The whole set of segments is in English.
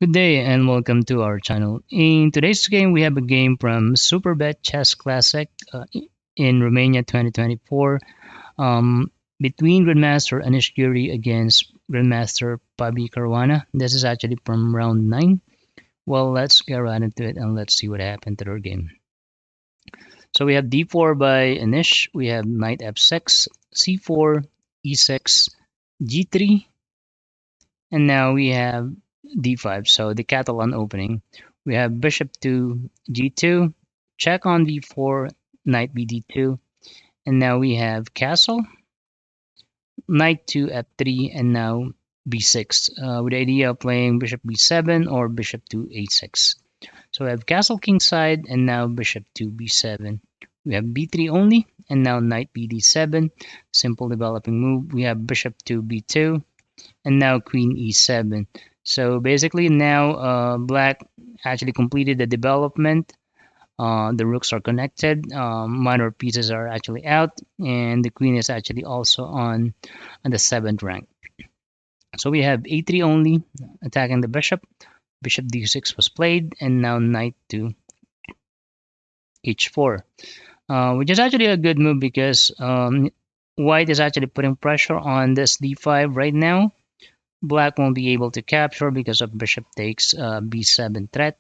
Good day and welcome to our channel. In today's game, we have a game from Superbet Chess Classic in Romania 2024 between Grandmaster Anish Giri against Grandmaster Pabi Caruana. This is actually from round 9. Well, let's get right into it and let's see what happened to their game. So we have d4 by Anish, we have knight f6, c4, e6, g3, and now we have d5, so the Catalan opening. We have bishop to g2, check on d4, knight bd2, and now we have castle, knight to f3, and now b6, with the idea of playing bishop b7 or bishop to a6. So we have castle kingside, and now bishop to b7. We have b3 only, and now knight bd7, simple developing move. We have bishop to b2, and now queen e7. So basically now black actually completed the development. The rooks are connected, minor pieces are actually out, and the queen is actually also on the 7th rank. So we have a3 only attacking the bishop. Bishop d6 was played, and now knight to h4, which is actually a good move because white is actually putting pressure on this d5 right now. Black won't be able to capture because of bishop takes b7 threat.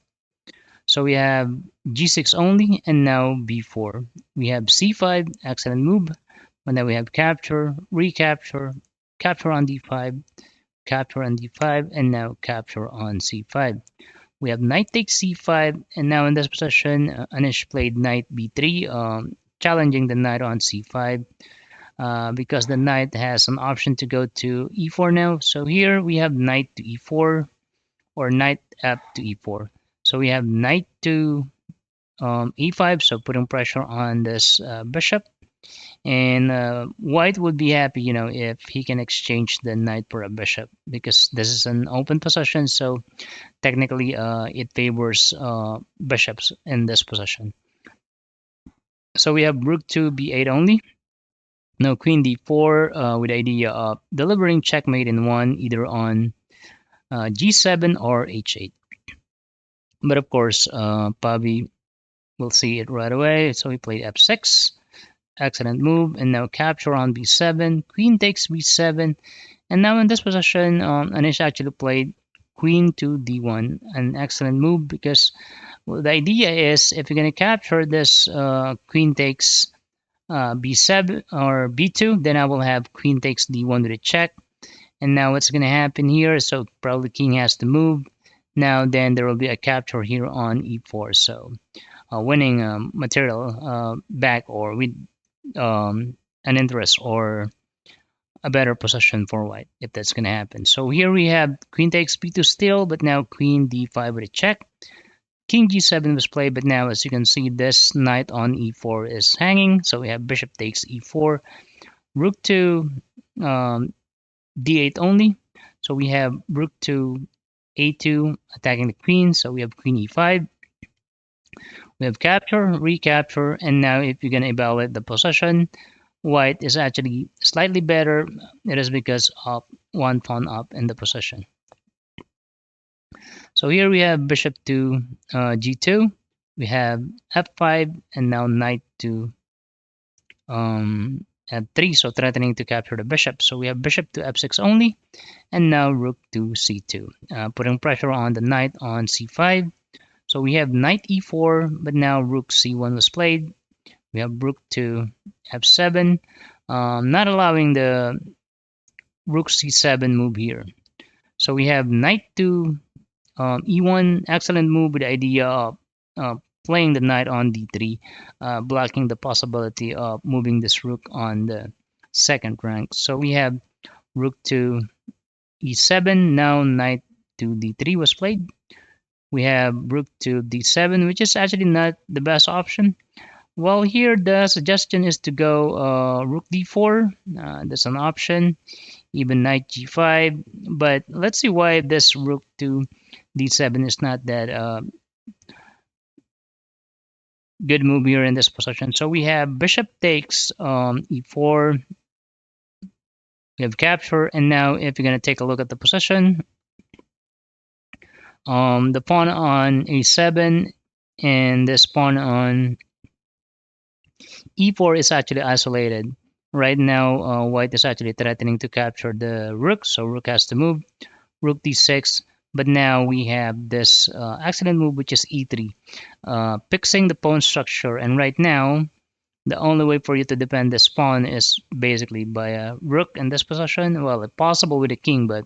So we have g6 only, and now b4. We have c5, excellent move. And then we have capture, recapture, capture on d5, capture on d5, and now capture on c5. We have knight takes c5, and now in this position, Anish played knight b3, challenging the knight on c5. Because the knight has an option to go to e4 now. So here we have knight to e4 or knight f to e4. So we have knight to e5, so putting pressure on this bishop. And white would be happy, if he can exchange the knight for a bishop because this is an open position. So technically, it favors bishops in this position. So we have rook to b8 only. Now queen d4 with the idea of delivering checkmate in one, either on g7 or h8. But of course, Pabi will see it right away. So he played f6, excellent move, and now capture on b7. Queen takes b7, and now in this position, Anish actually played queen to d1, an excellent move because the idea is if you're going to capture this queen takes b7 or b2, then I will have queen takes d1 with a check. And now what's going to happen here? So probably king has to move. Now then there will be a capture here on e4. So winning material back or with an interest or a better position for white if that's going to happen. So here we have queen takes b2 still, but now queen d5 with a check. King g7 was played, but now as you can see, this knight on e4 is hanging. So we have bishop takes e4, rook to d8 only. So we have rook to a2 attacking the queen. So we have queen e5. We have capture, recapture, and now if you're going to evaluate the position, white is actually slightly better. It is because of one pawn up in the position. So here we have bishop to g2, we have f5, and now knight to f3, so threatening to capture the bishop. So we have bishop to f6 only, and now rook to c2, putting pressure on the knight on c5. So we have knight e4, but now rook c1 was played. We have rook to f7, not allowing the rook c7 move here. So we have knight to e1, excellent move with the idea of playing the knight on d3, blocking the possibility of moving this rook on the 2nd rank. So we have rook to e7, now knight to d3 was played. We have rook to d7, which is actually not the best option. Well, here the suggestion is to go rook d4, that's an option, even knight g5, but let's see why this rook to d7 is not that good move here in this position. So we have bishop takes e4, we have capture, and now if you're going to take a look at the position, The pawn on a7 and this pawn on e4 is actually isolated. Right now, white is actually threatening to capture the rook, so rook has to move. Rook d6, but now we have this excellent move, which is e3, fixing the pawn structure. And right now, the only way for you to defend this pawn is basically by a rook in this position. Well, it's possible with a king, but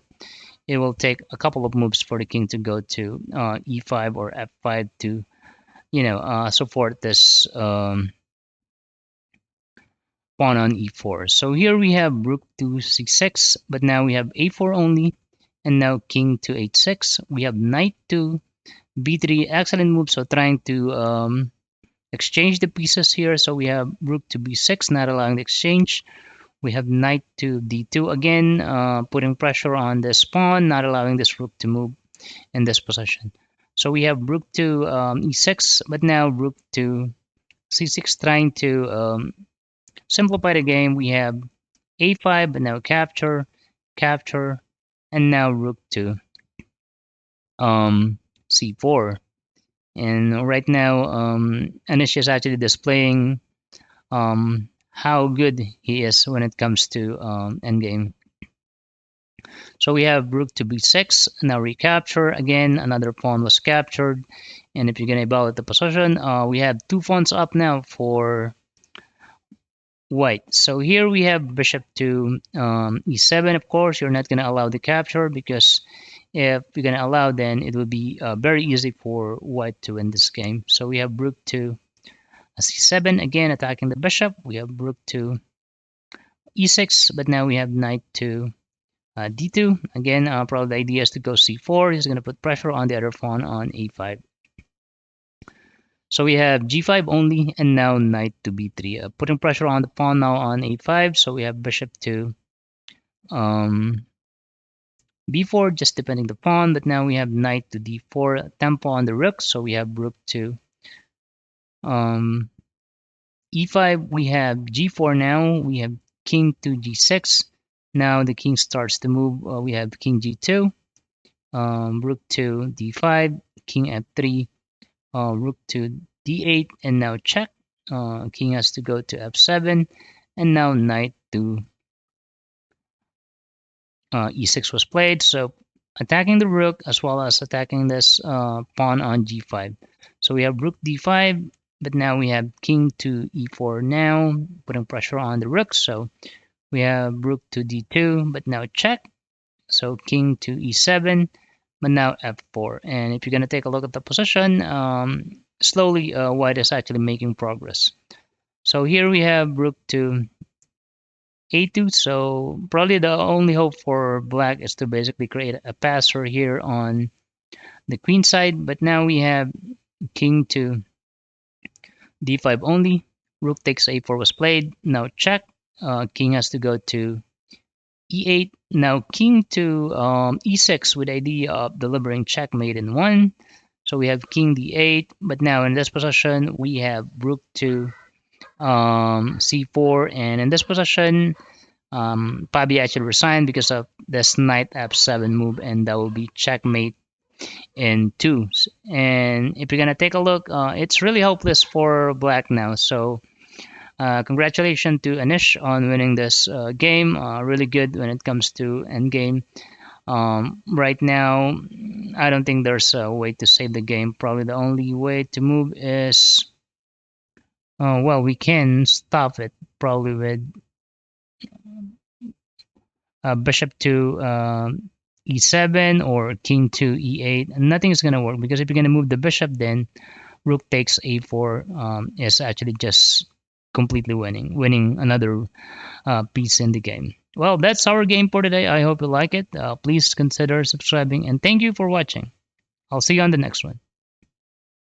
it will take a couple of moves for the king to go to e5 or f5 to, support this pawn on e4. So here we have rook to c6, but now we have a4 only, and now king to h6. We have knight to b3, excellent move. So trying to exchange the pieces here. So we have rook to b6, not allowing the exchange. We have knight to d2 again, putting pressure on this pawn, not allowing this rook to move in this position. So we have rook to e6, but now rook to c6, trying to simplify the game. We have a5, but now capture, capture, and now rook to c4. And right now, Anish is actually displaying how good he is when it comes to endgame. So we have rook to b6, now recapture. Again, another pawn was captured. And if you're going to evaluate the position, we have 2 pawns up now for white. So here we have bishop to e7. Of course, you're not going to allow the capture, because if you're going to allow, then it will be very easy for white to win this game. So we have rook to c7, again attacking the bishop. We have rook to e6, but now we have knight to d2. Again, probably the idea is to go c4. He's going to put pressure on the other pawn on a5. So we have g5 only, and now knight to b3, putting pressure on the pawn now on a5. So we have bishop to b4, just defending the pawn, but now we have knight to d4, tempo on the rook. So we have rook to e5. We have g4 now. We have king to g6. Now the king starts to move. We have king g2, rook to d5, king f3, rook to d8, and now check. King has to go to f7, and now knight to e6 was played. So attacking the rook as well as attacking this pawn on g5. So we have rook d5, but now we have king to e4 now, putting pressure on the rook. So we have rook to d2, but now check. So king to e7, but now f4. And if you're going to take a look at the position, slowly white is actually making progress. So here we have rook to a2. So probably the only hope for black is to basically create a passer here on the queen side. But now we have king to d5 only. Rook takes a4 was played. Now check. King has to go to e8. Now king to e6 with the idea of delivering checkmate in 1. So we have king d8, but now in this position we have rook to c4, and in this position Pabi actually resigned because of this knight f7 move, and that will be checkmate in 2. And if you're gonna take a look, it's really hopeless for black now. So congratulations to Anish on winning this game. Really good when it comes to endgame. Right now, I don't think there's a way to save the game. Probably the only way to move is, well, we can stop it probably with bishop to e7 or king to e8. Nothing is going to work, because if you're going to move the bishop, then rook takes a4 is actually just completely winning another piece in the game. Well, that's our game for today. I hope you like it. Please consider subscribing, and thank you for watching. I'll see you on the next one.